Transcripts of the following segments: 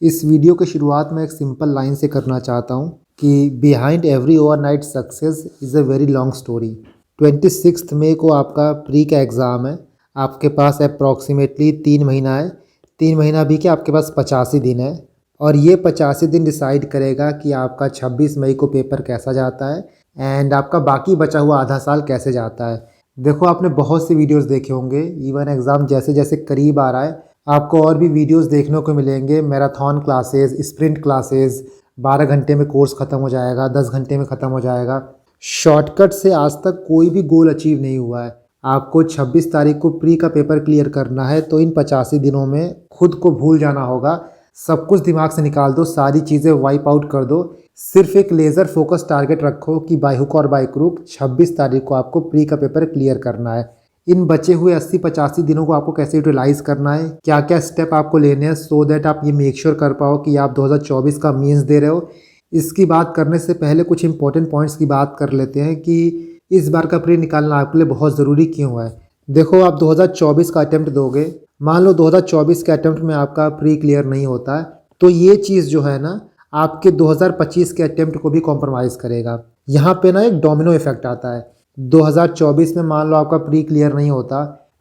इस वीडियो की शुरुआत मैं एक सिंपल लाइन से करना चाहता हूँ कि behind every overnight success is a very long story. 26 मई को आपका प्री का एग्ज़ाम है। आपके पास अप्रॉक्सीमेटली 3 महीना है। 3 महीना भी क्या, आपके पास 85 दिन है। और ये 85 दिन डिसाइड करेगा कि आपका 26 मई को पेपर कैसा जाता है एंड आपका बाकी बचा हुआ आधा साल कैसे जाता है। देखो, आपने बहुत सी वीडियोस देखे होंगे। इवन एग्ज़ाम जैसे जैसे करीब आ रहा है आपको और भी वीडियोस देखने को मिलेंगे। मैराथन क्लासेस, स्प्रिंट क्लासेस, 12 घंटे में कोर्स ख़त्म हो जाएगा, 10 घंटे में ख़त्म हो जाएगा। शॉर्टकट से आज तक कोई भी गोल अचीव नहीं हुआ है। आपको 26 तारीख को प्री का पेपर क्लियर करना है, तो इन 85 दिनों में खुद को भूल जाना होगा। सब कुछ दिमाग से निकाल दो, सारी चीज़ें वाइप आउट कर दो। सिर्फ एक लेज़र फोकस टारगेट रखो कि बाय हुक और बाय क्रूक 26 तारीख को आपको प्री का पेपर क्लियर करना है। इन बचे हुए 80-85 दिनों को आपको कैसे यूटिलाइज करना है, क्या क्या स्टेप आपको लेने हैं सो दैट आप ये मेक श्योर कर पाओ कि आप 2024 का मीन्स दे रहे हो। इसकी बात करने से पहले कुछ इंपॉर्टेंट पॉइंट्स की बात कर लेते हैं कि इस बार का प्री निकालना आपके लिए बहुत ज़रूरी क्यों है। देखो, आप 2024 का अटेम्प्ट दोगे, मान लो 2024 के अटेम्प्ट में आपका प्री क्लियर नहीं होता है, तो ये चीज़ जो है ना आपके 2025 के अटेम्प्ट को भी कॉम्प्रोमाइज़ करेगा। यहाँ पे ना एक डोमिनो इफेक्ट आता है। 2024 में मान लो आपका प्री क्लियर नहीं होता,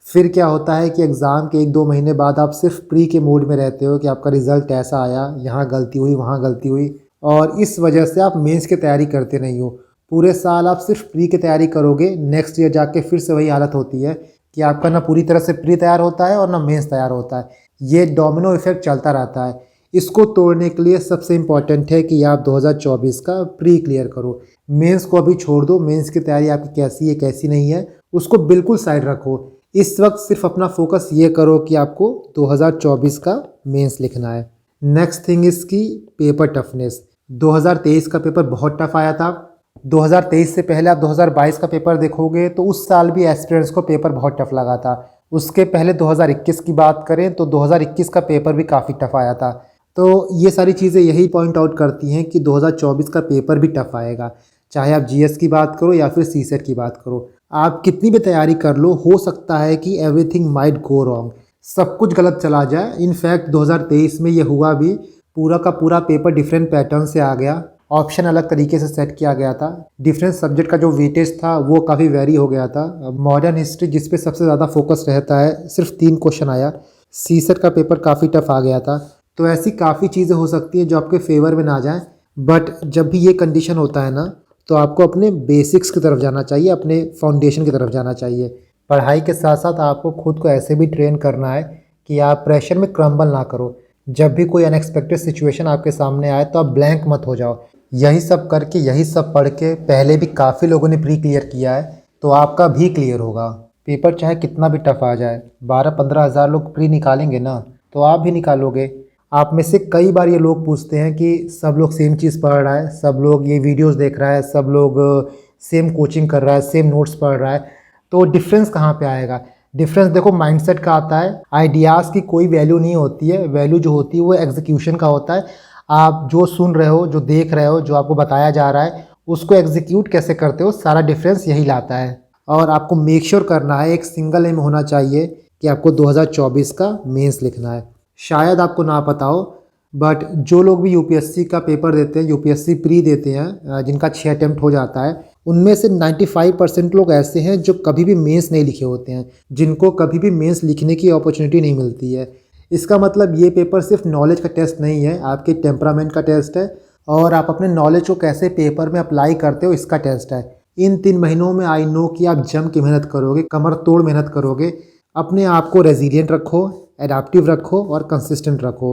फिर क्या होता है कि एग्ज़ाम के 1-2 महीने बाद आप सिर्फ प्री के मोड में रहते हो कि आपका रिज़ल्ट ऐसा आया, यहाँ गलती हुई, वहाँ गलती हुई, और इस वजह से आप मेंस की तैयारी करते नहीं हो। पूरे साल आप सिर्फ प्री की तैयारी करोगे, नेक्स्ट ईयर जाके फिर से वही हालत होती है कि आपका ना पूरी तरह से प्री तैयार होता है और ना मेंस तैयार होता है। ये डोमिनो इफेक्ट चलता रहता है। इसको तोड़ने के लिए सबसे इम्पॉर्टेंट है कि आप 2024 का प्री क्लियर करो। मेंस को अभी छोड़ दो, मेंस की तैयारी आपकी कैसी है कैसी नहीं है उसको बिल्कुल साइड रखो। इस वक्त सिर्फ अपना फोकस ये करो कि आपको 2024 का मेंस लिखना है। नेक्स्ट थिंग इज़ की पेपर टफनेस। 2023 का पेपर बहुत टफ आया था। 2023 से पहले आप 2022 का पेपर देखोगे तो उस साल भी एस्पिरेंट्स को पेपर बहुत टफ लगा था। उसके पहले 2021 की बात करें तो 2021 का पेपर भी काफ़ी टफ आया था। तो ये सारी चीज़ें यही पॉइंट आउट करती हैं कि 2024 का पेपर भी टफ आएगा। चाहे आप जीएस की बात करो या फिर सीसेट की बात करो, आप कितनी भी तैयारी कर लो, हो सकता है कि एवरीथिंग माइट गो रॉन्ग, सब कुछ गलत चला जाए। इनफैक्ट 2023 में ये हुआ भी। पूरा का पूरा पेपर डिफरेंट पैटर्न से आ गया, ऑप्शन अलग तरीके से सेट किया गया था, डिफरेंट सब्जेक्ट का जो वेटेज था वो काफ़ी वेरी हो गया था। मॉडर्न हिस्ट्री जिस पे सबसे ज़्यादा फोकस रहता है, सिर्फ 3 क्वेश्चन आया। सीसेट का पेपर काफ़ी टफ आ गया था। तो ऐसी काफ़ी चीज़ें हो सकती हैं जो आपके फेवर में ना जाएं। बट जब भी ये कंडीशन होता है ना, तो आपको अपने बेसिक्स की तरफ जाना चाहिए, अपने फाउंडेशन की तरफ जाना चाहिए। पढ़ाई के साथ साथ आपको खुद को ऐसे भी ट्रेन करना है कि आप प्रेशर में क्रम्बल ना करो। जब भी कोई अनएक्सपेक्टेड सिचुएशन आपके सामने आए तो आप ब्लैंक मत हो जाओ। यही सब करके, यही सब पढ़ के पहले भी काफ़ी लोगों ने प्री क्लियर किया है, तो आपका भी क्लियर होगा। पेपर चाहे कितना भी टफ आ जाए, 12-15 हज़ार लोग प्री निकालेंगे ना, तो आप भी निकालोगे। आप में से कई बार ये लोग पूछते हैं कि सब लोग सेम चीज़ पढ़ रहा है, सब लोग ये वीडियोस देख रहा है, सब लोग सेम कोचिंग कर रहा है, सेम नोट्स पढ़ रहा है, तो डिफरेंस कहाँ पे आएगा? डिफरेंस देखो माइंडसेट का आता है। आइडियाज़ की कोई वैल्यू नहीं होती है, वैल्यू जो होती है वो एग्जीक्यूशन का होता है। आप जो सुन रहे हो, जो देख रहे हो, जो आपको बताया जा रहा है, उसको एग्जीक्यूट कैसे करते हो, सारा डिफरेंस यही लाता है। और आपको मेक श्योर करना है, एक सिंगल एम होना चाहिए कि आपको 2024 का मेंस लिखना है। शायद आपको ना पता हो, बट जो लोग भी यूपीएससी का पेपर देते हैं, यूपीएससी प्री देते हैं, जिनका 6 अटेम्प्ट हो जाता है, उनमें से 95% लोग ऐसे हैं जो कभी भी मेंस नहीं लिखे होते हैं, जिनको कभी भी मेंस लिखने की अपॉर्चुनिटी नहीं मिलती है। इसका मतलब ये पेपर सिर्फ नॉलेज का टेस्ट नहीं है, आपके टेम्परामेंट का टेस्ट है, और आप अपने नॉलेज को कैसे पेपर में अप्लाई करते हो इसका टेस्ट है। इन 3 महीनों में आई नो कि आप जम के मेहनत करोगे, कमर तोड़ मेहनत करोगे। अपने आप को रेजिलिएंट रखो, एडाप्टिव रखो और कंसिस्टेंट रखो।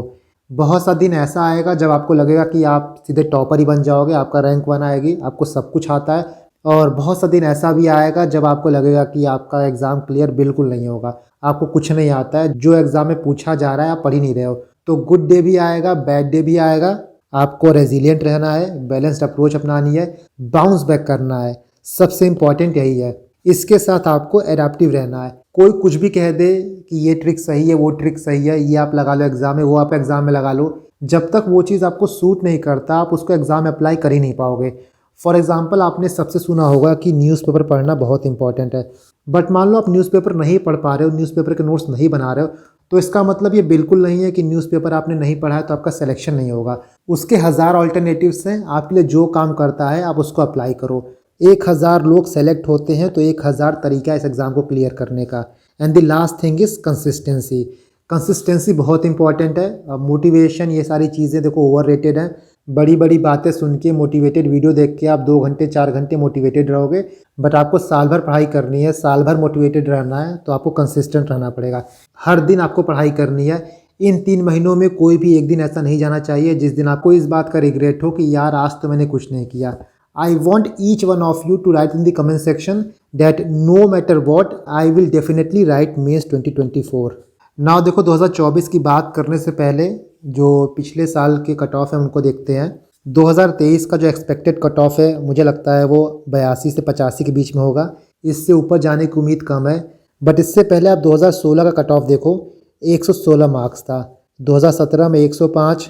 बहुत सा दिन ऐसा आएगा जब आपको लगेगा कि आप सीधे टॉपर ही बन जाओगे, आपका रैंक 1 आएगी, आपको सब कुछ आता है। और बहुत सा दिन ऐसा भी आएगा जब आपको लगेगा कि आपका एग्ज़ाम क्लियर बिल्कुल नहीं होगा, आपको कुछ नहीं आता है, जो एग्ज़ाम में पूछा जा रहा है आप पढ़ ही नहीं रहे हो। तो गुड डे भी आएगा, बैड डे भी आएगा। आपको रेजिलिएंट रहना है, बैलेंस्ड अप्रोच अपनानी है, बाउंस बैक करना है, सबसे इम्पॉर्टेंट यही है। इसके साथ आपको एडाप्टिव रहना है। कोई कुछ भी कह दे कि ये ट्रिक सही है, वो ट्रिक सही है, ये आप लगा लो एग्ज़ाम में, वो आप एग्ज़ाम में लगा लो, जब तक वो चीज़ आपको सूट नहीं करता आप उसको एग्ज़ाम में अप्लाई कर ही नहीं पाओगे। फॉर एग्ज़ाम्पल, आपने सबसे सुना होगा कि न्यूज़पेपर पढ़ना बहुत इंपॉर्टेंट है, बट मान लो आप न्यूज़पेपर नहीं पढ़ पा रहे हो, न्यूज़पेपर के नोट्स नहीं बना रहे हो, तो इसका मतलब ये बिल्कुल नहीं है कि न्यूज़पेपर आपने नहीं पढ़ा है तो आपका सिलेक्शन नहीं होगा। उसके 1000 ऑल्टरनेटिव्स हैं, आपके लिए जो काम करता है आप उसको अप्लाई करो। 1000 लोग सेलेक्ट होते हैं तो 1000 तरीका है इस एग्ज़ाम को क्लियर करने का। And the last thing is consistency. Consistency बहुत इंपॉर्टेंट है। अब मोटिवेशन ये सारी चीज़ें देखो ओवररेटेड हैं। बड़ी बड़ी बातें सुन के मोटिवेटेड वीडियो देख के आप 2 घंटे 4 घंटे मोटिवेटेड रहोगे, बट आपको साल भर पढ़ाई करनी है, साल भर मोटिवेटेड रहना है तो आपको कंसिस्टेंट रहना पड़ेगा। हर दिन आपको पढ़ाई करनी है। इन 3 महीनों में कोई भी एक दिन ऐसा नहीं जाना चाहिए जिस दिन आपको इस बात का रिग्रेट हो कि यार आज तो मैंने कुछ नहीं किया। I want each one of you to write in the comment section that no matter what I will definitely write mains 2024। Now देखो 2024 की बात करने से पहले जो पिछले साल के कट ऑफ है उनको देखते हैं। 2023 का जो एक्सपेक्टेड कट ऑफ है मुझे लगता है वो 82 से 85 के बीच में होगा। इससे ऊपर जाने की उम्मीद कम है। बट इससे पहले आप 2016 का कट ऑफ देखो, 116 मार्क्स था। 2017 में 105,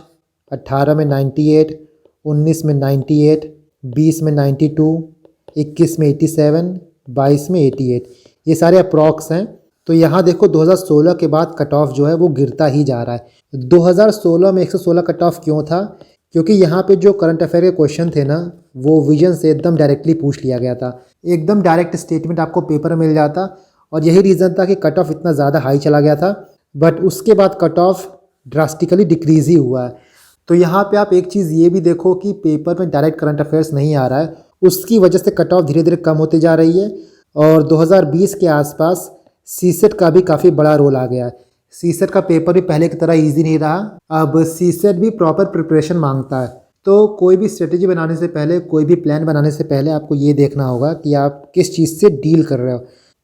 18 में 98, 19 में 98, 20 में 92, 21 में 87, 22 में 88। ये सारे अप्रॉक्स हैं। तो यहाँ देखो 2016 के बाद कट ऑफ जो है वो गिरता ही जा रहा है। 2016 में 116 कट ऑफ क्यों था? क्योंकि यहाँ पे जो करंट अफेयर के क्वेश्चन थे ना वो विजन से एकदम डायरेक्टली पूछ लिया गया था। एकदम डायरेक्ट स्टेटमेंट आपको पेपर में मिल जाता और यही रीज़न था कि कट ऑफ इतना ज़्यादा हाई चला गया था। बट उसके बाद कट ऑफ ड्रास्टिकली डिक्रीज़ ही हुआ है। तो यहाँ पे आप एक चीज़ ये भी देखो कि पेपर में डायरेक्ट करंट अफेयर्स नहीं आ रहा है, उसकी वजह से कट ऑफ धीरे धीरे कम होती जा रही है। और 2020 के आसपास सीसेट का भी काफ़ी बड़ा रोल आ गया है। सीसेट का पेपर भी पहले की तरह इजी नहीं रहा। अब सीसेट भी प्रॉपर प्रिपरेशन मांगता है। तो कोई भी स्ट्रेटजी बनाने से पहले, कोई भी प्लान बनाने से पहले आपको ये देखना होगा कि आप किस चीज़ से डील कर रहे हो।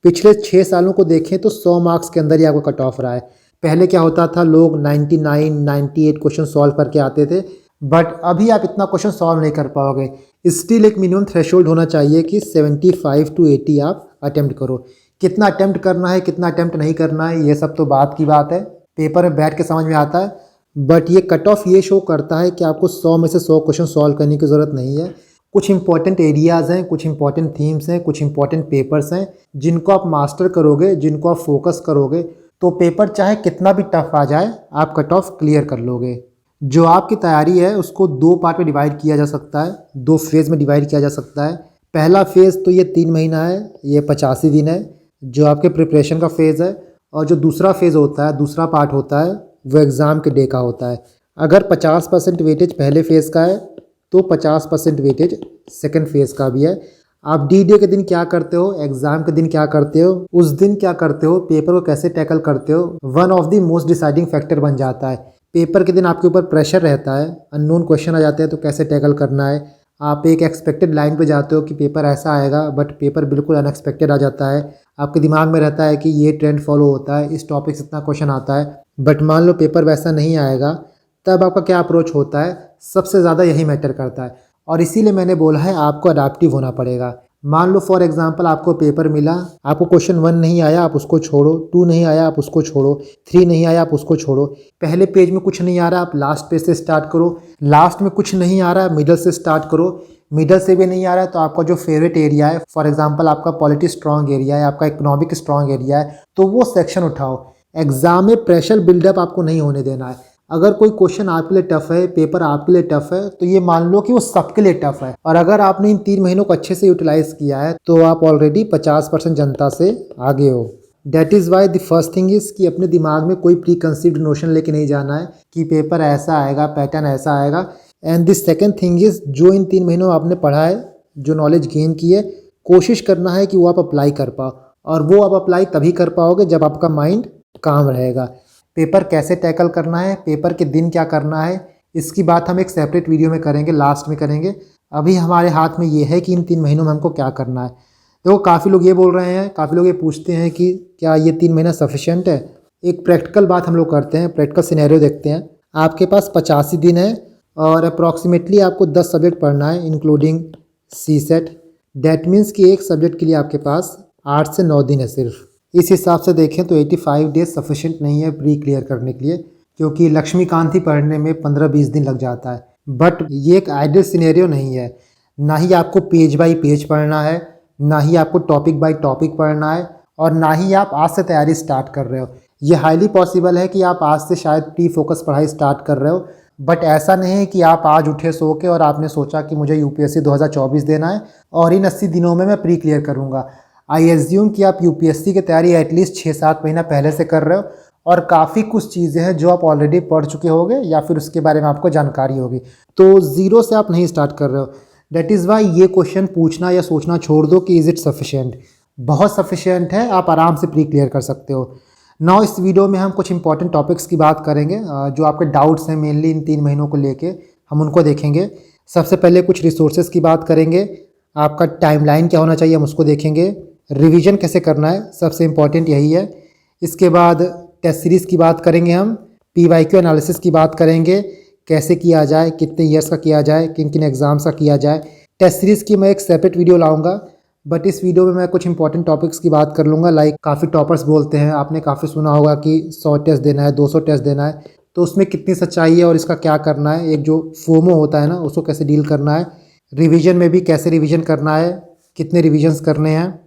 पिछले 6 सालों को देखें तो 100 मार्क्स के अंदर ही आपको कट ऑफ रहा है। पहले क्या होता था, लोग 99, 98 क्वेश्चन सॉल्व करके आते थे, बट अभी आप इतना क्वेश्चन सॉल्व नहीं कर पाओगे। स्टिल एक मिनिमम थ्रेशोल्ड होना चाहिए कि 75 to 80 आप अटेम्प्ट करो। कितना अटेम्प्ट करना है, कितना अटेम्प्ट नहीं करना है, ये सब तो बात की बात है, पेपर में बैठ के समझ में आता है। बट ये कट ऑफ ये शो करता है कि आपको 100 में से 100 क्वेश्चन सॉल्व करने की ज़रूरत नहीं है। कुछ इंपॉर्टेंट एरियाज़ हैं, कुछ इंपॉर्टेंट थीम्स हैं, कुछ इंपॉर्टेंट पेपर्स हैं जिनको आप मास्टर करोगे, जिनको आप फोकस करोगे तो पेपर चाहे कितना भी टफ आ जाए आप कट ऑफ क्लियर कर लोगे। जो आपकी तैयारी है उसको 2 पार्ट में डिवाइड किया जा सकता है, 2 फेज़ में डिवाइड किया जा सकता है। पहला फेज़ तो ये 3 महीना है, ये 85 दिन है जो आपके प्रिपरेशन का फेज़ है। और जो दूसरा फेज़ होता है, दूसरा पार्ट होता है, वो एग्ज़ाम के डे का होता है। अगर 50% वेटेज पहले फेज़ का है तो 50% वेटेज सेकंड फेज़ का भी है। आप डी डे के दिन क्या करते हो, एग्ज़ाम के दिन क्या करते हो, उस दिन क्या करते हो, पेपर को कैसे टैकल करते हो, one of the most deciding factor बन जाता है। पेपर के दिन आपके ऊपर प्रेशर रहता है, अननोन क्वेश्चन आ जाते हैं तो कैसे टैकल करना है। आप एक एक्सपेक्टेड लाइन पे जाते हो कि पेपर ऐसा आएगा, बट पेपर बिल्कुल अनएक्सपेक्टेड आ जाता है। आपके दिमाग में रहता है कि ये ट्रेंड फॉलो होता है, इस टॉपिक से इतना क्वेश्चन आता है, बट मान लो पेपर वैसा नहीं आएगा, तब आपका क्या अप्रोच होता है, सबसे ज़्यादा यही मैटर करता है। और इसीलिए मैंने बोला है आपको अडाप्टिव होना पड़ेगा। मान लो फॉर एग्जांपल आपको पेपर मिला, आपको क्वेश्चन 1 नहीं आया आप उसको छोड़ो, 2 नहीं आया आप उसको छोड़ो, 3 नहीं आया आप उसको छोड़ो। पहले पेज में कुछ नहीं आ रहा आप लास्ट पेज से स्टार्ट करो, लास्ट में कुछ नहीं आ रहा मिडल से स्टार्ट करो, मिडल से भी नहीं आ रहा है तो आपका जो फेवरेट एरिया है, फॉर एग्जांपल आपका पॉलिटी स्ट्रॉन्ग एरिया है, आपका इकोनॉमिक स्ट्रॉन्ग एरिया है, तो वो सेक्शन उठाओ। एग्जाम में प्रेशर बिल्डअप आपको नहीं होने देना है। अगर कोई क्वेश्चन आपके लिए टफ है, पेपर आपके लिए टफ है, तो ये मान लो कि वो सबके लिए टफ है। और अगर आपने इन 3 महीनों को अच्छे से यूटिलाइज किया है तो आप ऑलरेडी 50% जनता से आगे हो। That is why the first thing is कि अपने दिमाग में कोई प्री कंसीव्ड नोशन लेके नहीं जाना है कि पेपर ऐसा आएगा, पैटर्न ऐसा आएगा। And the second thing is जो इन 3 महीनों आपने पढ़ा है, जो नॉलेज गेन की है, कोशिश करना है कि वो आप अप्लाई कर पाओ। और वो आप अप्लाई तभी कर पाओगे जब आपका माइंड काम रहेगा। पेपर कैसे टैकल करना है, पेपर के दिन क्या करना है, इसकी बात हम एक सेपरेट वीडियो में करेंगे, लास्ट में करेंगे। अभी हमारे हाथ में ये है कि इन 3 महीनों में हमको क्या करना है। तो काफ़ी लोग ये बोल रहे हैं, काफ़ी लोग ये पूछते हैं कि क्या ये 3 महीना सफिशेंट है। एक प्रैक्टिकल बात हम लोग करते हैं, प्रैक्टिकल सिनेरियो देखते हैं। आपके पास 85 दिन है और अप्रॉक्सीमेटली आपको 10 सब्जेक्ट पढ़ना है including CSAT. That means कि एक सब्जेक्ट के लिए आपके पास 8 से 9 दिन है सिर्फ। इस हिसाब से देखें तो 85 डेज सफिशेंट नहीं है प्री क्लियर करने के लिए, क्योंकि लक्ष्मीकांत ही पढ़ने में 15-20 दिन लग जाता है। बट ये एक आइडियल सिनेरियो नहीं है। ना ही आपको पेज बाय पेज पढ़ना है, ना ही आपको टॉपिक बाय टॉपिक पढ़ना है, और ना ही आप आज से तैयारी स्टार्ट कर रहे हो। ये हाईली पॉसिबल है कि आप आज से शायद प्री फोकस पढ़ाई स्टार्ट कर रहे हो, बट ऐसा नहीं है कि आप आज उठे सो के और आपने सोचा कि मुझे यूपीएससी 2024 देना है और इन 80 दिनों में मैं प्री क्लियर करूँगा। आई एज्यूम कि आप यूपीएससी की तैयारी एटलीस्ट 6-7 महीना पहले से कर रहे हो और काफ़ी कुछ चीज़ें हैं जो आप ऑलरेडी पढ़ चुके होंगे या फिर उसके बारे में आपको जानकारी होगी। तो ज़ीरो से आप नहीं स्टार्ट कर रहे हो। दैट इज़ वाई ये क्वेश्चन पूछना या सोचना छोड़ दो कि इज़ इट सफिशिएंट। बहुत सफिशिएंट है, आप आराम से प्री क्लियर कर सकते हो। नाउ इस वीडियो में हम कुछ इंपॉर्टेंट टॉपिक्स की बात करेंगे जो आपके डाउट्स हैं मेनली इन 3 महीनों को लेके, हम उनको देखेंगे। सबसे पहले कुछ रिसोर्सेज की बात करेंगे, आपका टाइमलाइन क्या होना चाहिए हम उसको देखेंगे, रिवीजन कैसे करना है सबसे इम्पॉर्टेंट यही है। इसके बाद टेस्ट सीरीज़ की बात करेंगे, हम पीवाईक्यू एनालिसिस की बात करेंगे, कैसे किया जाए, कितने ईयर्स का किया जाए, किन किन एग्ज़ाम्स का किया जाए। टेस्ट सीरीज़ की मैं एक सेपरेट वीडियो लाऊंगा, बट इस वीडियो में मैं कुछ इंपॉर्टेंट टॉपिक्स की बात कर लूँगा। लाइक काफ़ी टॉपर्स बोलते हैं, आपने काफ़ी सुना होगा कि 100 टेस्ट देना है, 200 टेस्ट देना है, तो उसमें कितनी सच्चाई है और इसका क्या करना है। एक जो फोमो होता है ना, उसको कैसे डील करना है। रिवीजन में भी कैसे रिवीजन करना है, कितने रिविजन्स करने हैं।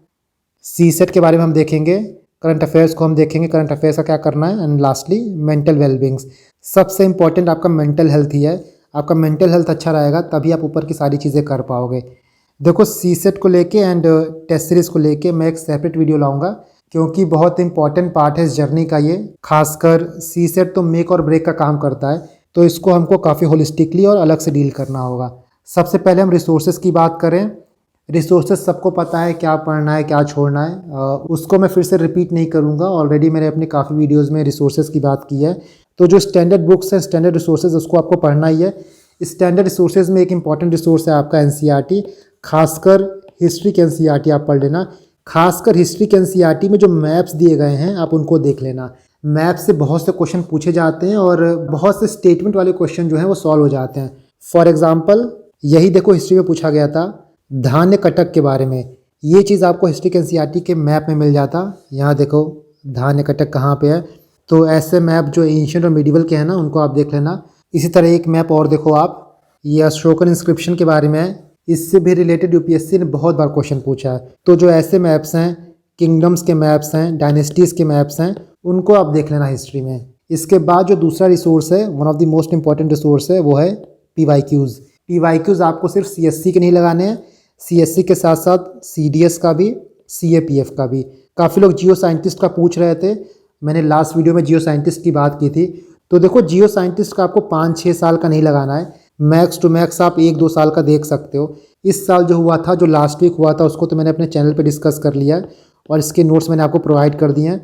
सीसेट के बारे में हम देखेंगे, करंट अफेयर्स को हम देखेंगे, करंट अफेयर्स का क्या करना है, एंड लास्टली मेंटल वेलबींग्स। सबसे इंपॉर्टेंट आपका मेंटल हेल्थ ही है। आपका मेंटल हेल्थ अच्छा रहेगा तभी आप ऊपर की सारी चीज़ें कर पाओगे। देखो सीसेट को लेके एंड टेस्ट सीरीज़ को लेके मैं एक सेपरेट वीडियो लाऊंगा, क्योंकि बहुत इंपॉर्टेंट पार्ट है इस जर्नी का ये। खासकर सीसेट तो मेक और ब्रेक का काम करता है, तो इसको हमको काफ़ी होलिस्टिकली और अलग से डील करना होगा। सबसे पहले हम रिसोर्सेज की बात करें। रिसोर्सेज सबको पता है क्या पढ़ना है क्या छोड़ना है, उसको मैं फिर से रिपीट नहीं करूँगा। ऑलरेडी मैंने अपने काफ़ी वीडियोज़ में रिसोर्सेज की बात की है। तो जो स्टैंडर्ड बुक्स हैं, स्टैंडर्ड रिसोर्सेज, उसको आपको पढ़ना ही है। स्टैंडर्ड रिसोर्सेज में एक इंपॉर्टेंट रिसोर्स है आपका एनसीईआरटी। खासकर हिस्ट्री के एनसीईआरटी आप पढ़ लेना। खासकर हिस्ट्री के एनसीईआरटी में जो मैप्स दिए गए हैं आप उनको देख लेना। मैप से बहुत से क्वेश्चन पूछे जाते हैं और बहुत से स्टेटमेंट वाले क्वेश्चन जो हैं वो सॉल्व हो जाते हैं। फॉर एग्जाम्पल यही देखो, हिस्ट्री में पूछा गया था धान्य कटक के बारे में। ये चीज़ आपको हिस्ट्री के एनसीईआरटी के मैप में मिल जाता। यहाँ देखो धान्य कटक कहाँ पे है। तो ऐसे मैप जो एंशिएंट और मिडिवल के हैं ना, उनको आप देख लेना। इसी तरह एक मैप और देखो आप, ये अशोकन इंस्क्रिप्शन के बारे में है। इससे भी रिलेटेड यूपीएससी ने बहुत बार क्वेश्चन पूछा है। तो जो ऐसे मैप्स हैं, किंगडम्स के मैप्स हैं, डायनेस्टीज़ के मैप्स हैं, उनको आप देख लेना हिस्ट्री में। इसके बाद जो दूसरा रिसोर्स है, one of the most important resource है, वो है पीवाईक्यूज़। पीवाईक्यूज़ आपको सिर्फ सीएससी के नहीं लगाने हैं, सीएससी के साथ साथ सीडीएस का भी, सीएपीएफ का भी। काफ़ी लोग जियो साइंटिस्ट का पूछ रहे थे, मैंने लास्ट वीडियो में जियो साइंटिस्ट की बात की थी। तो देखो जियो साइंटिस्ट का आपको 5-6 साल का नहीं लगाना है, मैक्स टू मैक्स आप 1-2 साल का देख सकते हो। इस साल जो हुआ था, जो लास्ट वीक हुआ था, उसको तो मैंने अपने चैनल पे डिस्कस कर लिया है और इसके नोट्स मैंने आपको प्रोवाइड कर दिए हैं।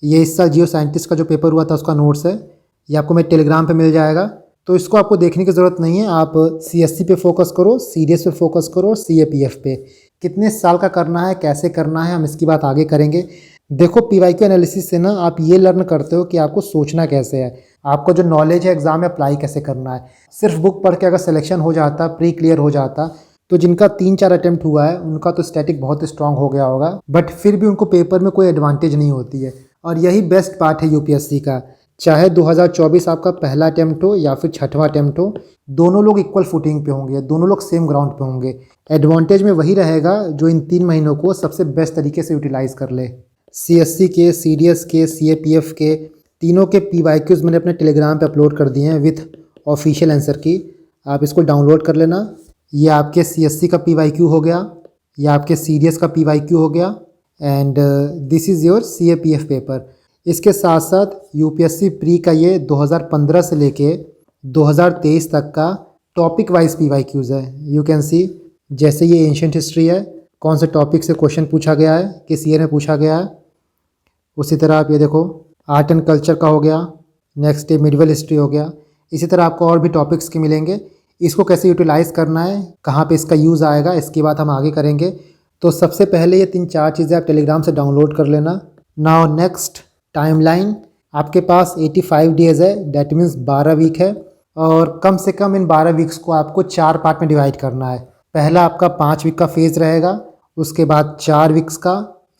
ये इस साल जियो साइंटिस्ट का जो पेपर हुआ था उसका नोट्स है, ये आपको मेरे टेलीग्राम पे मिल जाएगा। तो इसको आपको देखने की ज़रूरत नहीं है, आप सीएससी पे फोकस करो, सीडीएस पे फोकस करो, सीएपीएफ पे। कितने साल का करना है, कैसे करना है, हम इसकी बात आगे करेंगे। देखो पीवाईक्यू एनालिसिस से ना आप ये लर्न करते हो कि आपको सोचना कैसे है, आपको जो नॉलेज है एग्जाम में अप्लाई कैसे करना है। सिर्फ बुक पढ़ के अगर सिलेक्शन हो जाता, प्री क्लियर हो जाता, तो जिनका 3-4 अटेम्प्ट हुआ है उनका तो स्टैटिक बहुत स्ट्रांग हो गया होगा, बट फिर भी उनको पेपर में कोई एडवांटेज नहीं होती है। और यही बेस्ट पार्ट है यूपीएससी का। चाहे 2024 आपका पहला अटेम्प्ट हो या फिर 6वां अटेम्प्ट हो, दोनों लोग इक्वल फुटिंग पे होंगे, दोनों लोग सेम ग्राउंड पे होंगे। एडवांटेज में वही रहेगा जो इन 3 महीनों को सबसे बेस्ट तरीके से यूटिलाइज कर ले। सीएससी के, सीडीएस के, सीएपीएफ के तीनों के पीवाईक्यूज़ मैंने अपने टेलीग्राम पे अपलोड कर दिए हैं विथ ऑफिशियल आंसर की। आप इसको डाउनलोड कर लेना। ये आपके सीएससी का पीवाईक्यू हो गया, ये आपके सीडीएस का पीवाईक्यू हो गया, and this is your CAPF paper. इसके साथ साथ यूपीएससी प्री का ये 2015 से लेके 2023 तक का टॉपिक वाइज पीवाईक्यूज़ है। यू कैन सी, जैसे ये एंशिएंट हिस्ट्री है, कौन से टॉपिक से क्वेश्चन पूछा गया है, किस ईयर में पूछा गया है। उसी तरह आप ये देखो आर्ट एंड कल्चर का हो गया, नेक्स्ट डे मिडिवल हिस्ट्री हो गया। इसी तरह आपको और भी टॉपिक्स के मिलेंगे। इसको कैसे यूटिलाइज़ करना है, कहाँ पे इसका यूज़ आएगा, इसकी बात हम आगे करेंगे। तो सबसे पहले ये 3-4 चीज़ें आप टेलीग्राम से डाउनलोड कर लेना। Now next, timeline. आपके पास 85 डेज़ है, डैट मीन्स 12 वीक है, और कम से कम इन 12 वीक्स को आपको 4 पार्ट में डिवाइड करना है। पहला आपका 5 वीक का फेज़ रहेगा, उसके बाद 4 वीक्स का,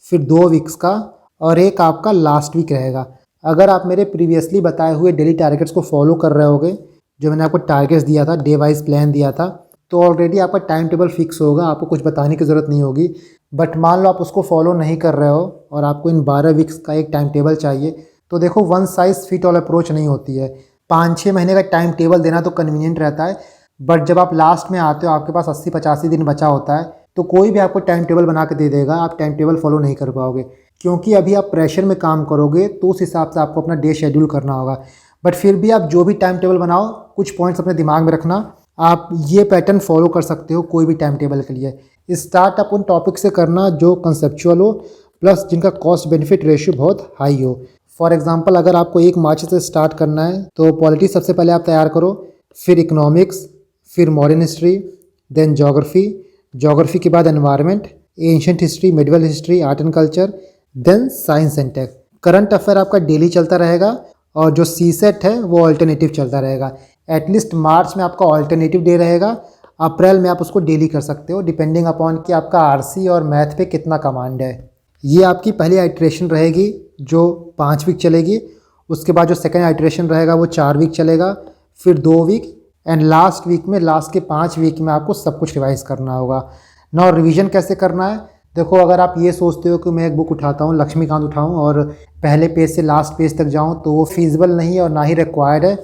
फिर 2 वीक्स का, और एक आपका लास्ट वीक रहेगा। अगर आप मेरे प्रीवियसली बताए हुए डेली टारगेट्स को फॉलो कर रहे होगे, जो मैंने आपको टारगेट्स दिया था, डे वाइज प्लान दिया था, तो ऑलरेडी आपका टाइम टेबल फिक्स होगा, आपको कुछ बताने की ज़रूरत नहीं होगी। बट मान लो आप उसको फॉलो नहीं कर रहे हो और आपको इन 12 वीक्स का एक टाइम टेबल चाहिए, तो देखो one size fit all approach नहीं होती है। 5-6 महीने का टाइम टेबल देना तो कन्वीनियंट रहता है, बट जब आप लास्ट में आते हो, आपके पास 80-85 दिन बचा होता है, तो कोई भी आपको टाइम टेबल बना के दे देगा, आप टाइम टेबल फॉलो नहीं कर पाओगे, क्योंकि अभी आप प्रेशर में काम करोगे तो उस हिसाब से आपको अपना डे शेड्यूल करना होगा। बट फिर भी आप जो भी टाइम टेबल बनाओ, कुछ पॉइंट्स अपने दिमाग में रखना, आप ये पैटर्न फॉलो कर सकते हो कोई भी टाइम टेबल के लिए। स्टार्ट आप उन टॉपिक से करना जो कंसेप्चुअल हो, प्लस जिनका कॉस्ट बेनिफिट रेशियो बहुत हाई हो। फॉर एग्जांपल, अगर आपको 1 मार्च से स्टार्ट करना है तो पॉलिटी सबसे पहले आप तैयार करो, फिर इकोनॉमिक्स, फिर modern history, then geography, geography के बाद environment, ancient history, medieval history, art and culture, then science and tech. Current affair आपका डेली चलता रहेगा और जो सी सेट है वो ऑल्टरनेटिव चलता रहेगा। एटलीस्ट मार्च में आपका ऑल्टरनेटिव डे रहेगा, अप्रैल में आप उसको डेली कर सकते हो, डिपेंडिंग अपॉन कि आपका आरसी और मैथ पे कितना कमांड है। ये आपकी पहली आइट्रेशन रहेगी जो 5 वीक चलेगी। उसके बाद जो सेकेंड आइट्रेशन रहेगा वो 4 वीक चलेगा, फिर 2 वीक, एंड लास्ट वीक में, लास्ट के 5 वीक में आपको सब कुछ रिवाइज करना होगा। ना रिवीजन कैसे करना है, देखो अगर आप ये सोचते हो कि मैं एक बुक उठाता हूँ, लक्ष्मीकांत उठाऊँ और पहले पेज से लास्ट पेज तक जाऊँ, तो वो फीजिबल नहीं है और ना ही रिक्वायर्ड है।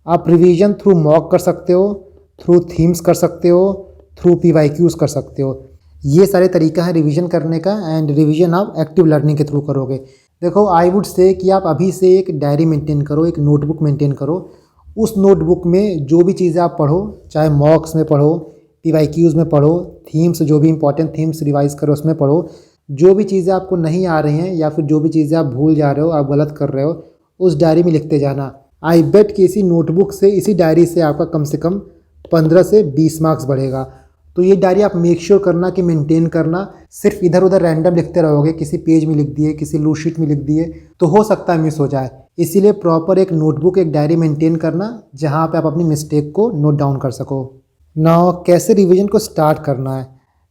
आप रिवीजन थ्रू मॉक कर सकते हो, थ्रू थीम्स कर सकते हो, थ्रू PYQs कर सकते हो। ये सारे तरीका है रिवीजन करने का, एंड रिवीजन आप एक्टिव लर्निंग के थ्रू करोगे। देखो आई वुड से कि आप अभी से एक डायरी मेंटेन करो, एक नोटबुक मेंटेन करो। उस नोटबुक में जो भी चीज़ें आप पढ़ो, चाहे मॉक्स में पढ़ो, PYQs में पढ़ो, थीम्स जो भी इंपॉर्टेंट थीम्स रिवाइज करो उसमें पढ़ो। जो भी चीज़ें आपको नहीं आ रही हैं या फिर जो भी चीज़ें आप भूल जा रहे हो, आप गलत कर रहे हो, उस डायरी में लिखते जाना। आई बेट कि इसी नोटबुक से, इसी डायरी से आपका कम से कम 15 से 20 मार्क्स बढ़ेगा। तो ये डायरी आप मेक श्योर करना कि मेंटेन करना। सिर्फ इधर उधर रैंडम लिखते रहोगे, किसी पेज में लिख दिए, किसी लूज शीट में लिख दिए, तो हो सकता है मिस हो जाए। इसीलिए प्रॉपर एक नोटबुक, एक डायरी मेंटेन करना जहाँ पे आप अपनी मिस्टेक को नोट डाउन कर सको। नाउ कैसे रिवीजन को स्टार्ट करना है।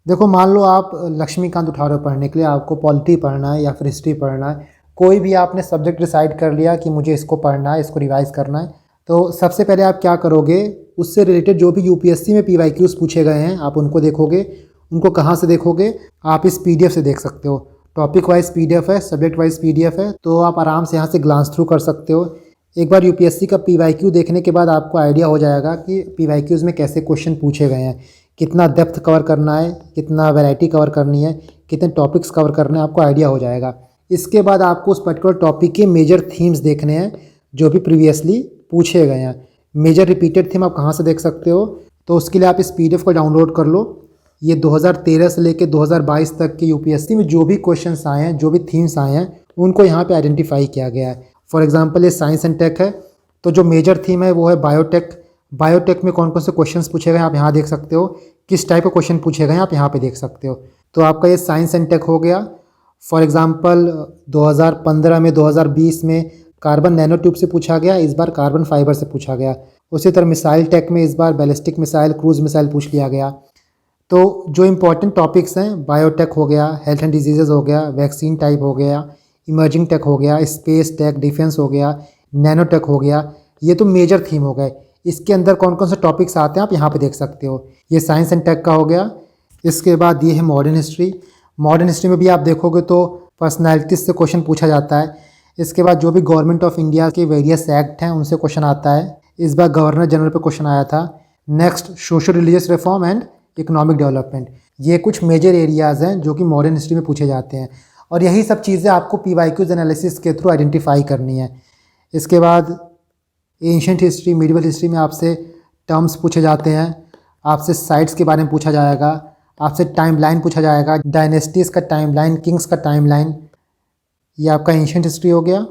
देखो मान लो आप लक्ष्मीकांत उठा रहे हो पढ़ने के लिए, आपको पॉलिटी पढ़ना है या फिर हिस्ट्री पढ़ना है, कोई भी आपने सब्जेक्ट डिसाइड कर लिया कि मुझे इसको पढ़ना है, इसको रिवाइज करना है, तो सबसे पहले आप क्या करोगे, उससे रिलेटेड जो भी यूपीएससी में PYQs पूछे गए हैं आप उनको देखोगे। उनको कहाँ से देखोगे, आप इस PDF से देख सकते हो। टॉपिक वाइज PDF है, सब्जेक्ट वाइज PDF है, तो आप आराम से यहाँ से ग्लांस थ्रू कर सकते हो। एक बार यूपीएससी का PYQ देखने के बाद आपको आइडिया हो जाएगा कि PYQs में कैसे क्वेश्चन पूछे गए हैं, कितना डेप्थ कवर करना है, कितना वैरायटी कवर करनी है, कितने टॉपिक्स कवर करने हैं, आपको आइडिया हो जाएगा। इसके बाद आपको उस पर्टिकुलर टॉपिक के मेजर थीम्स देखने हैं जो भी प्रीवियसली पूछे गए हैं। मेजर रिपीटेड थीम आप कहाँ से देख सकते हो, तो उसके लिए आप इस PDF को डाउनलोड कर लो। ये 2013 से लेकर 2022 तक के यूपीएससी में जो भी क्वेश्चंस आए हैं, जो भी थीम्स आए हैं, उनको यहाँ पे आइडेंटिफाई किया गया है। फॉर एग्जांपल ये साइंस एंड टेक है, तो जो मेजर थीम है वो है बायोटेक। बायोटेक में कौन कौन से क्वेश्चंस पूछे गए आप यहाँ देख सकते हो, किस टाइप के क्वेश्चन पूछे गए आप यहाँ पे देख सकते हो। तो आपका ये साइंस एंड टेक हो गया। फॉर एग्जांपल 2015 में, 2020 में कार्बन नैनो ट्यूब से पूछा गया, इस बार कार्बन फाइबर से पूछा गया। उसी तरह मिसाइल टेक में इस बार बैलिस्टिक मिसाइल, क्रूज मिसाइल पूछ लिया गया। तो जो इंपॉर्टेंट टॉपिक्स हैं, बायोटेक हो गया, हेल्थ एंड डिजीज़ हो गया, वैक्सीन टाइप हो गया, इमर्जिंग टेक हो गया, स्पेस टेक, डिफेंस हो गया, नैनो टेक हो गया, ये तो मेजर थीम हो गए। इसके अंदर कौन कौन से टॉपिक्स आते हैं आप यहाँ पे देख सकते हो। ये साइंस एंड टेक का हो गया। इसके बाद ये है मॉडर्न हिस्ट्री। मॉडर्न हिस्ट्री में भी आप देखोगे तो पर्सनैलिटीज से क्वेश्चन पूछा जाता है। इसके बाद जो भी गवर्नमेंट ऑफ इंडिया के वेरियस एक्ट हैं उनसे क्वेश्चन आता है। इस बार गवर्नर जनरल पे क्वेश्चन आया था। Next social religious reform and economic development. ये कुछ मेजर एरियाज़ हैं जो कि मॉडर्न हिस्ट्री में पूछे जाते हैं, और यही सब चीज़ें आपको PYQs एनालिसिस के थ्रू आइडेंटिफाई करनी है। इसके बाद एंशिएंट हिस्ट्री, मिडिवल हिस्ट्री में आपसे टर्म्स पूछे जाते हैं, आपसे साइट्स के बारे में पूछा जाएगा, आपसे टाइमलाइन पूछा जाएगा, डायनेस्टीज़ का टाइमलाइन, किंग्स का टाइमलाइन। ये आपका एंशिएंट हिस्ट्री हो गया,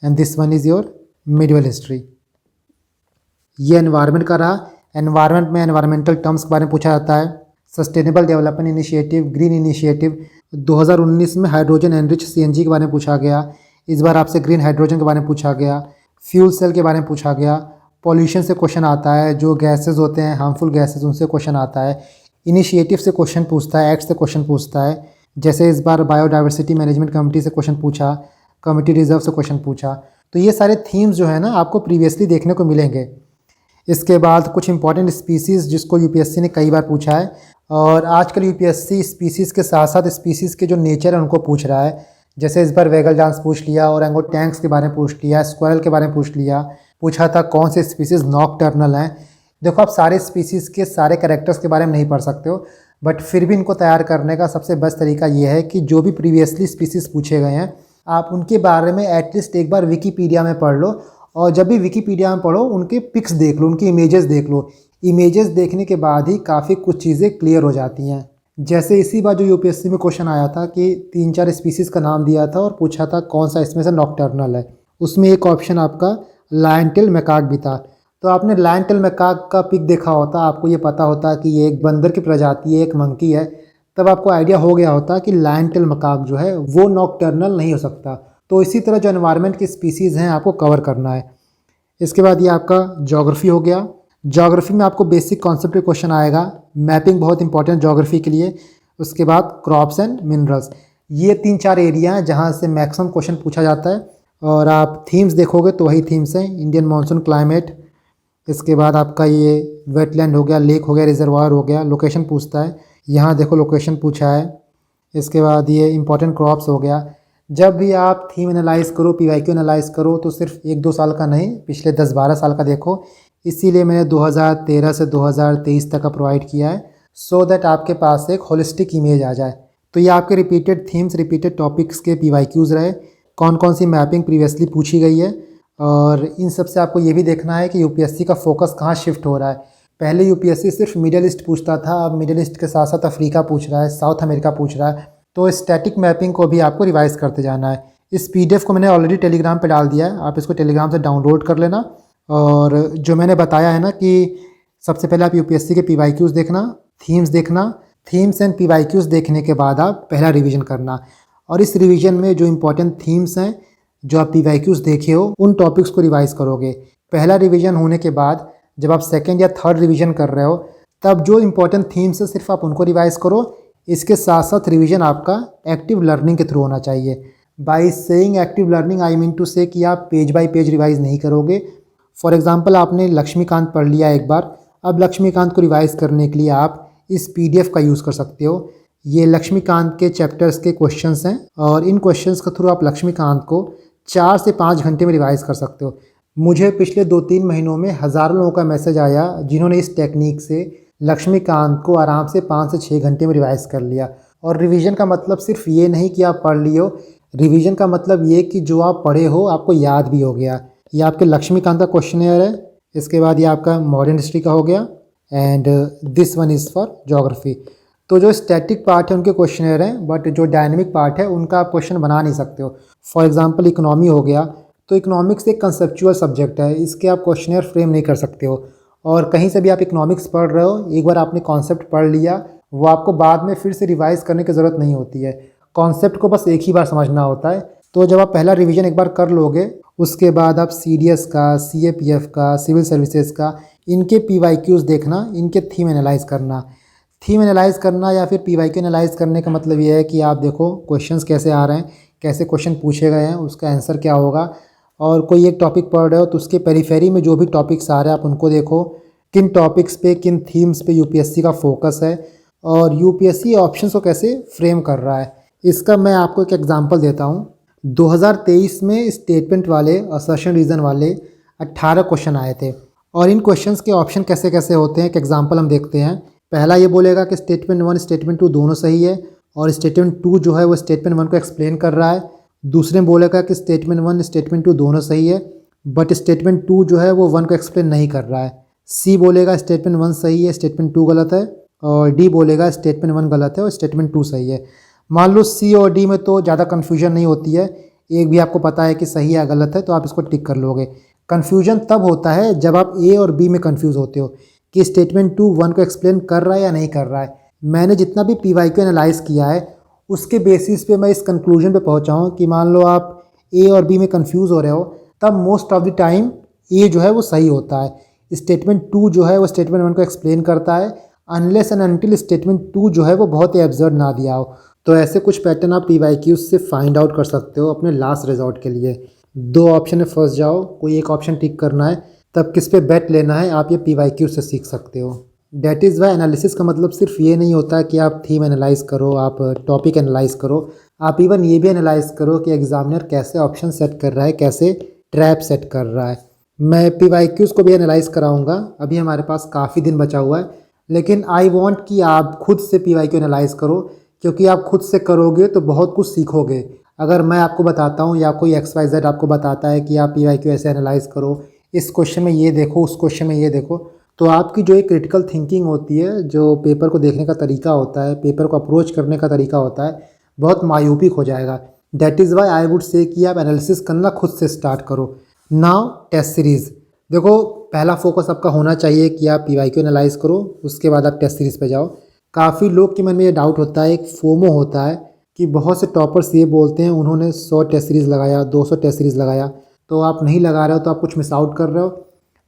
and this one is your medieval history. ये एनवायरनमेंट का रहा। एनवायरनमेंट में एनवायरमेंटल टर्म्स के बारे में पूछा जाता है। Sustainable development initiative, green initiative. 2019 में हाइड्रोजन एनरिच CNG के बारे में पूछा गया। इस बार आपसे ग्रीन हाइड्रोजन के बारे में पूछा गया, फ्यूल सेल के बारे में पूछा गया। पॉल्यूशन से क्वेश्चन आता है, जो गैसेज होते हैं हार्मफुल गैसेज, उनसे क्वेश्चन आता है। इनिशिएटिव से क्वेश्चन पूछता है, एक्ट से क्वेश्चन पूछता है। जैसे इस बार बायोडाइवर्सिटी मैनेजमेंट कमेटी से क्वेश्चन पूछा, कमिटी रिजर्व से क्वेश्चन पूछा। तो ये सारे थीम्स जो है ना आपको प्रीवियसली देखने को मिलेंगे। इसके बाद कुछ इंपॉर्टेंट स्पीसीज़ जिसको यूपीएससी ने कई बार पूछा है, और आजकल यूपीएससी स्पीसीज़ के साथ साथ स्पीसीज़ के जो नेचर है उनको पूछ रहा है। जैसे इस बार वेगल डांस पूछ लिया, और टैंक्स के बारे में पूछ लिया, स्क्वायरल के बारे में पूछ लिया, पूछा था कौन से स्पीसीज़ नॉकटर्नल हैं। देखो आप सारे स्पीसीज़ के सारे कैरेक्टर्स के बारे में नहीं पढ़ सकते हो, बट फिर भी इनको तैयार करने का सबसे बेस्ट तरीका ये है कि जो भी प्रीवियसली स्पीसीज़ पूछे गए हैं आप उनके बारे में एटलीस्ट एक बार विकीपीडिया में पढ़ लो, और जब भी विकीपीडिया में पढ़ो उनके पिक्स देख लो, उनकी इमेजेस देख लो। इमेजेस देखने के बाद ही काफ़ी कुछ चीज़ें क्लियर हो जाती हैं। जैसे इसी बार जो यूपीएससी में क्वेश्चन आया था कि 3-4 स्पीसीज़ का नाम दिया था और पूछा था कौन सा इसमें से नॉकटर्नल है, उसमें एक ऑप्शन आपका लायन टेल मैकाक भी था। तो आपने लायन टेल मैकाक का पिक देखा होता, आपको ये पता होता कि ये एक बंदर की प्रजाति है, एक मंकी है, तब आपको आइडिया हो गया होता कि लायन टेल मैकाक जो है वो नॉकटर्नल नहीं हो सकता। तो इसी तरह जो एनवायरनमेंट की स्पीसीज़ हैं आपको कवर करना है। इसके बाद ये आपका ज्योग्राफी हो गया। ज्योग्राफी में आपको बेसिक कॉन्सेप्ट पे क्वेश्चन आएगा, मैपिंग बहुत इंपॉर्टेंट ज्योग्राफी के लिए। उसके बाद क्रॉप्स एंड मिनरल्स, ये 3-4 एरिया हैं जहाँ से मैक्सिमम क्वेश्चन पूछा जाता है। और आप थीम्स देखोगे तो वही थीम्स हैं, इंडियन मानसून क्लाइमेट। इसके बाद आपका ये वेटलैंड हो गया, लेक हो गया, रिजर्वायर हो गया। लोकेशन पूछता है, यहाँ देखो लोकेशन पूछा है। इसके बाद ये इंपॉर्टेंट क्रॉप्स हो गया। जब भी आप थीम एनालाइज करो, पीवाईक्यू एनालाइज करो, तो सिर्फ 1-2 साल का नहीं, पिछले 10-12 साल का देखो। इसीलिए मैंने 2013 से 2023 तक का प्रोवाइड किया है, सो दैट आपके पास एक होलिस्टिक इमेज आ जाए। तो ये आपके रिपीटेड थीम्स, रिपीटेड टॉपिक्स के पीवाईक्यूज़ रहे, कौन कौन सी मैपिंग प्रीवियसली पूछी गई है। और इन सब से आपको ये भी देखना है कि यूपीएससी का फोकस कहाँ शिफ्ट हो रहा है। पहले यूपीएससी सिर्फ मिडिल ईस्ट पूछता था, अब मिडिल ईस्ट के साथ साथ अफ्रीका पूछ रहा है, साउथ अमेरिका पूछ रहा है। तो स्टैटिक मैपिंग को भी आपको रिवाइज करते जाना है। इस पीडीएफ को मैंने ऑलरेडी टेलीग्राम पे डाल दिया है, आप इसको टेलीग्राम से डाउनलोड कर लेना। और जो मैंने बताया है ना कि सबसे पहले आप यूपीएससी के पीवाईक्यूज़ देखना, थीम्स देखना, थीम्स एंड पीवाईक्यूज़ देखने के बाद आप पहला रिवीजन करना। और इस रिवीजन में जो इंपॉर्टेंट थीम्स हैं, जो आप पीवाईक्यूज़ देखे हो, उन टॉपिक्स को रिवाइज करोगे। पहला रिवीजन होने के बाद जब आप सेकेंड या थर्ड रिवीजन कर रहे हो, तब जो इंपॉर्टेंट थीम्स है सिर्फ आप उनको रिवाइज करो। इसके साथ साथ रिवीजन आपका एक्टिव लर्निंग के थ्रू होना चाहिए। By saying active learning I mean to say कि आप पेज बाय पेज रिवाइज नहीं करोगे। फॉर एग्जांपल आपने लक्ष्मीकांत पढ़ लिया एक बार, अब लक्ष्मीकांत को रिवाइज करने के लिए आप इस पीडीएफ का यूज़ कर सकते हो। ये लक्ष्मीकांत के चैप्टर्स के क्वेश्चंस हैं, और इन क्वेश्चंस के थ्रू आप लक्ष्मीकांत को 4 से 5 घंटे में रिवाइज कर सकते हो। मुझे पिछले 2-3 महीनों में हज़ारों लोगों का मैसेज आया जिन्होंने इस टेक्निक से लक्ष्मीकांत को आराम से 5 से 6 घंटे में रिवाइज कर लिया। और रिवीजन का मतलब सिर्फ ये नहीं कि आप पढ़ लियो, रिवीजन का मतलब ये कि जो आप पढ़े हो आपको याद भी हो गया। ये आपके लक्ष्मीकांत का क्वेश्चनर है। इसके बाद ये आपका मॉडर्न हिस्ट्री का हो गया, and this one is for geography. तो जो स्टैटिक पार्ट है उनके क्वेश्चनर हैं, बट जो डायनेमिक पार्ट है उनका आप क्वेश्चन बना नहीं सकते हो। फॉर एग्जांपल इकोनॉमी हो गया, तो इकोनॉमिक्स एक कंसेप्चुअल सब्जेक्ट है, इसके आप क्वेश्चनर फ्रेम नहीं कर सकते हो। और कहीं से भी आप इकोनॉमिक्स पढ़ रहे हो, एक बार आपने कॉन्सेप्ट पढ़ लिया, वो आपको बाद में फिर से रिवाइज करने की ज़रूरत नहीं होती है। कॉन्सेप्ट को बस एक ही बार समझना होता है। तो जब आप पहला रिवीजन एक बार कर लोगे, उसके बाद आप सीडीएस का, सीएपीएफ का, सिविल सर्विसेज का, इनके पीवाईक्यूज़ देखना, इनके थीम एनालाइज करना। थीम एनालाइज करना या फिर पीवाईक्यू एनालाइज करने का मतलब ये है कि आप देखो क्वेश्चंस कैसे आ रहे हैं, कैसे क्वेश्चन पूछे गए हैं, उसका आंसर क्या होगा। और कोई एक टॉपिक पढ़ रहे हो तो उसके पेरीफेरी में जो भी टॉपिक्स आ रहे हैं आप उनको देखो, किन टॉपिक्स पे, किन थीम्स पे यूपीएससी का फोकस है, और यूपीएससी ऑप्शंस को कैसे फ्रेम कर रहा है। इसका मैं आपको एक एग्जांपल देता हूँ। 2023 में स्टेटमेंट वाले, असर्शन रीज़न वाले 18 क्वेश्चन आए थे, और इन क्वेश्चंस के ऑप्शन कैसे कैसे होते हैं, एक एग्जांपल हम देखते हैं। पहला ये बोलेगा कि स्टेटमेंट 1 स्टेटमेंट 2 दोनों सही है, और स्टेटमेंट 2 जो है वो स्टेटमेंट 1 को एक्सप्लेन कर रहा है। दूसरे में बोलेगा कि स्टेटमेंट 1 स्टेटमेंट 2 दोनों सही है, बट स्टेटमेंट 2 जो है वो 1 को एक्सप्लेन नहीं कर रहा है। सी बोलेगा स्टेटमेंट 1 सही है, स्टेटमेंट 2 गलत है, और डी बोलेगा स्टेटमेंट 1 गलत है और स्टेटमेंट 2 सही है। मान लो सी और डी में तो ज़्यादा कन्फ्यूजन नहीं होती है, एक भी आपको पता है कि सही या गलत है, तो आप इसको टिक कर लोगे। कन्फ्यूजन तब होता है जब आप ए और बी में कन्फ्यूज़ होते हो कि स्टेटमेंट 2 1 को एक्सप्लेन कर रहा है या नहीं कर रहा है। मैंने जितना भी पीवाईक्यू एनालाइज किया है उसके बेसिस पे मैं इस कंक्लूजन पे पहुंचा हूँ कि मान लो आप ए और बी में कंफ्यूज हो रहे हो, तब मोस्ट ऑफ द टाइम ए जो है वो सही होता है, स्टेटमेंट 2 जो है वो स्टेटमेंट 1 को एक्सप्लेन करता है, अनलेस एंड अनटिल स्टेटमेंट 2 जो है वो बहुत ही एब्जर्ड ना दिया हो। तो ऐसे कुछ पैटर्न आप पीवाईक्यूज से फाइंड आउट कर सकते हो अपने लास्ट रिजॉर्ट के लिए। 2 ऑप्शन में फंस जाओ, कोई एक ऑप्शन टिक करना है, तब किस पे बेट लेना है आप ये पीवाईक्यू से सीख सकते हो। डेट इज़ वाई एनालिसिस का मतलब सिर्फ ये नहीं होता कि आप थीम एनालाइज करो, आप टॉपिक एनालाइज करो। आप इवन ये भी एनालाइज करो कि एग्जामिनर कैसे ऑप्शन सेट कर रहा है, कैसे ट्रैप सेट कर रहा है। मैं PYQs को भी एनालाइज कराऊंगा, अभी हमारे पास काफ़ी दिन बचा हुआ है, लेकिन आई वांट कि आप खुद से PYQ एनालाइज करो, क्योंकि आप खुद से करोगे तो बहुत कुछ सीखोगे। अगर मैं आपको बताता हूँ या कोई XYZ आपको बताता है कि आप PYQ ऐसे एनालाइज करो, इस क्वेश्चन में ये देखो, उस क्वेश्चन में ये देखो, तो आपकी जो एक क्रिटिकल थिंकिंग होती है, जो पेपर को देखने का तरीका होता है, पेपर को अप्रोच करने का तरीका होता है, बहुत मायूपिक हो जाएगा। That is why I would say कि आप एनालिसिस करना खुद से स्टार्ट करो। नाउ टेस्ट सीरीज़ देखो, पहला फोकस आपका होना चाहिए कि आप PYQ एनालाइज करो, उसके बाद आप टेस्ट सीरीज़ पे जाओ। काफ़ी लोग के मन में ये डाउट होता है, एक फोमो होता है कि बहुत से टॉपर्स ये बोलते हैं उन्होंने 100 टेस्ट सीरीज़ लगाया, 200 टेस्ट सीरीज़ लगाया, तो आप नहीं लगा रहे हो तो आप कुछ मिस आउट कर रहे हो।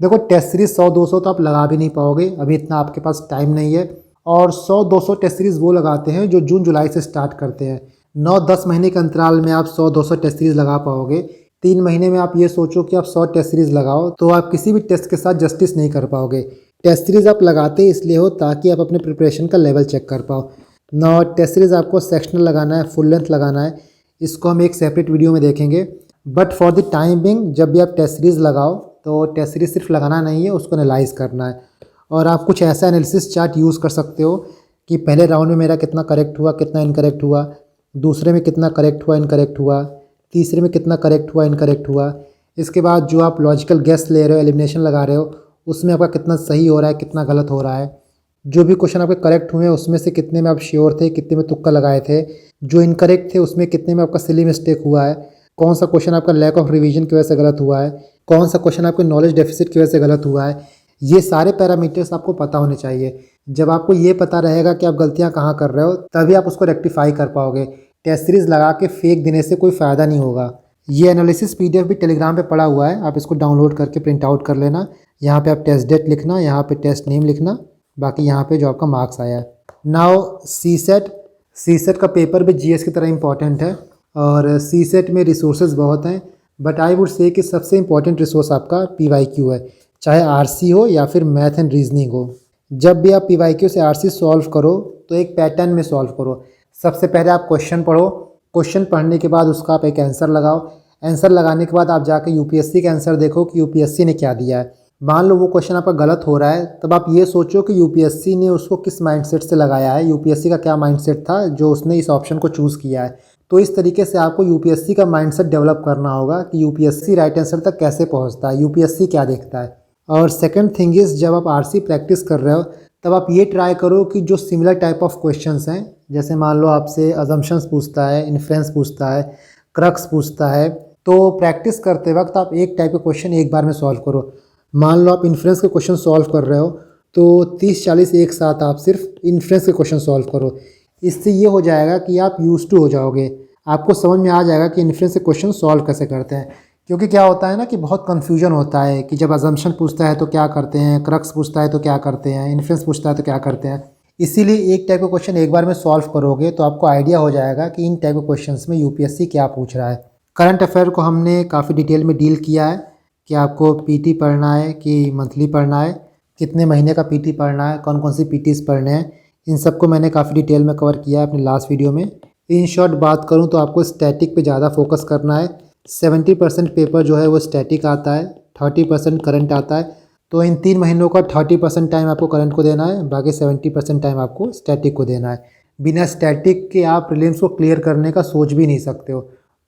देखो, टेस्ट सीरीज़ 100-200 तो आप लगा भी नहीं पाओगे, अभी इतना आपके पास टाइम नहीं है। और 100-200 टेस्ट सीरीज़ वो लगाते हैं जो जून जुलाई से स्टार्ट करते हैं। 9-10 महीने के अंतराल में आप 100-200 टेस्ट सीरीज़ लगा पाओगे। 3 महीने में आप ये सोचो कि आप 100 टेस्ट सीरीज़ लगाओ, तो आप किसी भी टेस्ट के साथ जस्टिस नहीं कर पाओगे। टेस्ट सीरीज़ आप लगाते इसलिए हो ताकि आप अपने प्रिपरेशन का लेवल चेक कर पाओ। ना टेस्ट सीरीज़ आपको सेक्शनल लगाना है, फुल लेंथ लगाना है, इसको हम एक सेपरेट वीडियो में देखेंगे। But for the time being जब भी आप टेस्ट सीरीज़ लगाओ तो टेस्ट सीरीज़ सिर्फ लगाना नहीं है, उसको एनालाइज करना है। और आप कुछ ऐसा एनालिसिस चार्ट यूज़ कर सकते हो कि पहले राउंड में मेरा कितना करेक्ट हुआ, कितना इनकरेक्ट हुआ, दूसरे में कितना करेक्ट हुआ, इनकरेक्ट हुआ, तीसरे में कितना करेक्ट हुआ, इनकरेक्ट हुआ। इसके बाद जो आप लॉजिकल गेस ले रहे हो, एलिमिनेशन लगा रहे हो, उसमें आपका कितना सही हो रहा है, कितना गलत हो रहा है। जो भी क्वेश्चन आपके करेक्ट हुए हैं उसमें से कितने में आप श्योर थे, कितने में तुक्का लगाए थे, जो इनकरेक्ट थे उसमें कितने में आपका सिली मिस्टेक हुआ है, कौन सा क्वेश्चन आपका लैक ऑफ रिवीजन की वजह से गलत हुआ है, कौन सा क्वेश्चन आपके नॉलेज डेफिसिट की वजह से गलत हुआ है। ये सारे पैरामीटर्स आपको पता होने चाहिए। जब आपको ये पता रहेगा कि आप गलतियाँ कहाँ कर रहे हो, तभी आप उसको रेक्टिफाई कर पाओगे। टेस्ट सीरीज़ लगा के फेक देने से कोई फ़ायदा नहीं होगा। ये एनालिसिस PDF भी टेलीग्राम पे पड़ा हुआ है, आप इसको डाउनलोड करके प्रिंट आउट कर लेना। यहाँ पे आप टेस्ट डेट लिखना, यहाँ पे टेस्ट नेम लिखना, बाकी यहाँ पे जो आपका मार्क्स आया है। नाउ सी सेट का पेपर भी GS की तरह इंपॉर्टेंट है, और सी सेट में रिसोर्सेज बहुत हैं, बट आई वुड से कि सबसे इंपॉर्टेंट रिसोर्स आपका PYQ है, चाहे RC हो या फिर मैथ एंड रीजनिंग हो। जब भी आप PYQ से RC सॉल्व करो तो एक पैटर्न में सॉल्व करो। सबसे पहले आप क्वेश्चन पढ़ो, क्वेश्चन पढ़ने के बाद उसका आप एक आंसर लगाओ, आंसर लगाने के बाद आप जाके UPSC का आंसर देखो कि UPSC ने क्या दिया है। मान लो वो क्वेश्चन आपका गलत हो रहा है, तब आप ये सोचो कि UPSC ने उसको किस माइंडसेट से लगाया है, UPSC का क्या माइंडसेट था जो उसने इस ऑप्शन को चूज़ किया है। तो इस तरीके से आपको UPSC का माइंडसेट डेवलप करना होगा कि UPSC राइट आंसर तक कैसे पहुंचता है, UPSC क्या देखता है। और सेकंड थिंग इज़, जब आप RC प्रैक्टिस कर रहे हो तब आप ये ट्राई करो कि जो सिमिलर टाइप ऑफ क्वेश्चंस हैं, जैसे मान लो आपसे अजम्पशंस पूछता है, इन्फ्रेंस पूछता है, क्रक्स पूछता है, तो प्रैक्टिस करते वक्त आप एक टाइप का क्वेश्चन एक बार में सॉल्व करो। मान लो आप इन्फ्रेंस के क्वेश्चन सॉल्व कर रहे हो तो 30-40 एक साथ आप सिर्फ इन्फ्रेंस के क्वेश्चन सॉल्व करो। इससे ये हो जाएगा कि आप यूज टू हो जाओगे, आपको समझ में आ जाएगा कि इन्फ्रेंस के क्वेश्चन सॉल्व कैसे करते हैं। क्योंकि क्या होता है ना कि बहुत कन्फ्यूजन होता है कि जब अजम्पशन पूछता है तो क्या करते हैं, क्रक्स पूछता है तो क्या करते हैं, इन्फ्रेंस पूछता है तो क्या करते हैं। इसीलिए एक टाइप का क्वेश्चन एक बार में सॉल्व करोगे तो आपको आइडिया हो जाएगा कि इन टाइप के क्वेश्चंस में UPSC क्या पूछ रहा है। करंट अफेयर को हमने काफ़ी डिटेल में डील किया है कि आपको PT पढ़ना है कि मंथली पढ़ना है, कितने महीने का PT पढ़ना है, कौन कौन सी PTs पढ़ने हैं, इन सबको मैंने काफ़ी डिटेल में कवर किया है अपने लास्ट वीडियो में। इन शॉर्ट बात करूं तो आपको स्टैटिक पे ज़्यादा फोकस करना है। 70% पेपर जो है वो स्टैटिक आता है, 30% करंट आता है। तो इन 3 महीनों का 30% टाइम आपको करंट को देना है, बाकी 70% टाइम आपको स्टैटिक को देना है। बिना स्टैटिक के आप प्रीलिम्स को क्लियर करने का सोच भी नहीं सकते हो।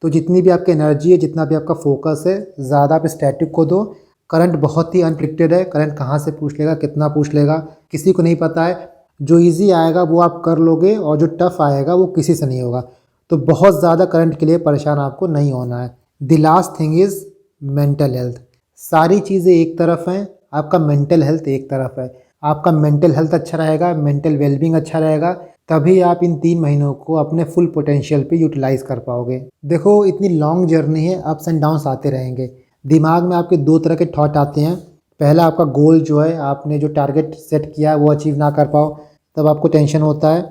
तो जितनी भी आपकी एनर्जी है, जितना भी आपका फोकस है, ज़्यादा आप स्टैटिक को दो। करंट बहुत ही अनप्रिडिक्टेड है, करंट कहाँ से पूछ लेगा, कितना पूछ लेगा, किसी को नहीं पता है। जो इजी आएगा वो आप कर लोगे और जो टफ आएगा वो किसी से नहीं होगा। तो बहुत ज़्यादा करंट के लिए परेशान आपको नहीं होना है। The last thing is mental health. सारी चीज़ें एक तरफ हैं, आपका मेंटल हेल्थ एक तरफ है। आपका मेंटल हेल्थ अच्छा रहेगा, मेंटल वेलबींग अच्छा रहेगा, तभी आप इन 3 महीनों को अपने फुल पोटेंशियल पे यूटिलाइज़ कर पाओगे। देखो, इतनी लॉन्ग जर्नी है, अप्स एंड डाउन्स आते रहेंगे। दिमाग में आपके 2 तरह के थॉट आते हैं। पहला, आपका गोल जो है, आपने जो टारगेट सेट किया है वो अचीव ना कर पाओ, तब आपको टेंशन होता है।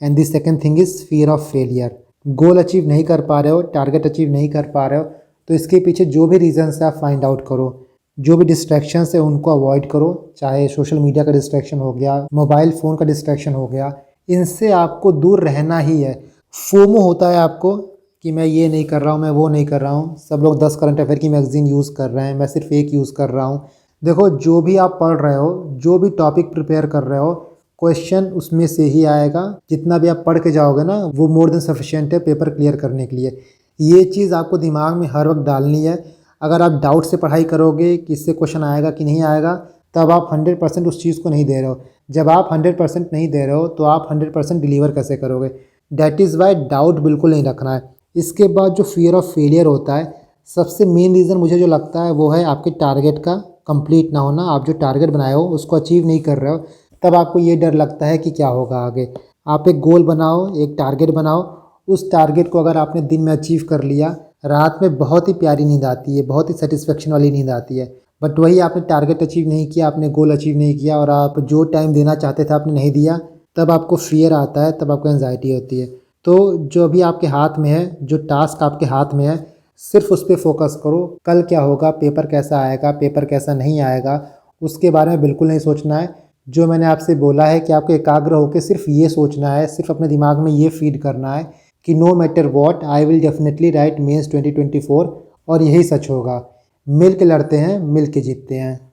And the second thing is fear of failure. Goal achieve नहीं कर पा रहे हो, टारगेट अचीव नहीं कर पा रहे हो, तो इसके पीछे जो भी रीज़न्स है आप फाइंड आउट करो। जो भी डिस्ट्रैक्शंस है उनको अवॉइड करो, चाहे सोशल मीडिया का डिस्ट्रैक्शन हो गया, मोबाइल फ़ोन का डिस्ट्रैक्शन हो गया, इनसे आपको दूर रहना ही है। फोमो होता है आपको कि मैं ये नहीं कर रहा हूँ, मैं वो नहीं कर रहा हूँ, सब लोग 10 करंट अफेयर की मैगज़ीन यूज़ कर रहे हैं, मैं सिर्फ एक यूज़ कर रहा हूँ। देखो, जो भी आप पढ़ रहे हो, जो भी टॉपिक प्रिपेयर कर रहे हो, क्वेश्चन उसमें से ही आएगा। जितना भी आप पढ़ के जाओगे ना, वो मोर देन सफिशिएंट है पेपर क्लियर करने के लिए। ये चीज़ आपको दिमाग में हर वक्त डालनी है। अगर आप डाउट से पढ़ाई करोगे कि इससे क्वेश्चन आएगा कि नहीं आएगा, तब आप 100% उस चीज़ को नहीं दे रहे हो। जब आप 100% नहीं दे रहे हो, तो आप 100% डिलीवर कैसे करोगे? डैट इज़ वाई डाउट बिल्कुल नहीं रखना है। इसके बाद जो फ़ियर ऑफ फेलियर होता है, सबसे मेन रीज़न मुझे जो लगता है वो है आपके टारगेट का कंप्लीट ना होना। आप जो टारगेट बनाए हो उसको अचीव नहीं कर रहे हो, तब आपको ये डर लगता है कि क्या होगा आगे। आप एक गोल बनाओ, एक टारगेट बनाओ। उस टारगेट को अगर आपने दिन में अचीव कर लिया, रात में बहुत ही प्यारी नींद आती है, बहुत ही सेटिस्फेक्शन वाली नींद आती है। बट वही आपने टारगेट अचीव नहीं किया, आपने गोल अचीव नहीं किया और आप जो टाइम देना चाहते थे आपने नहीं दिया, तब आपको फ़ियर आता है, तब आपको एंजाइटी होती है। तो जो भी आपके हाथ में है, जो टास्क आपके हाथ में है, सिर्फ उस पर फोकस करो। कल क्या होगा, पेपर कैसा आएगा, पेपर कैसा नहीं आएगा, उसके बारे में बिल्कुल नहीं सोचना है। जो मैंने आपसे बोला है कि आपको एकाग्र होकर सिर्फ ये सोचना है, सिर्फ अपने दिमाग में ये फीड करना है कि no matter what I will definitely write mains 2024, और यही सच होगा। मिल के लड़ते हैं, मिल के जीतते हैं।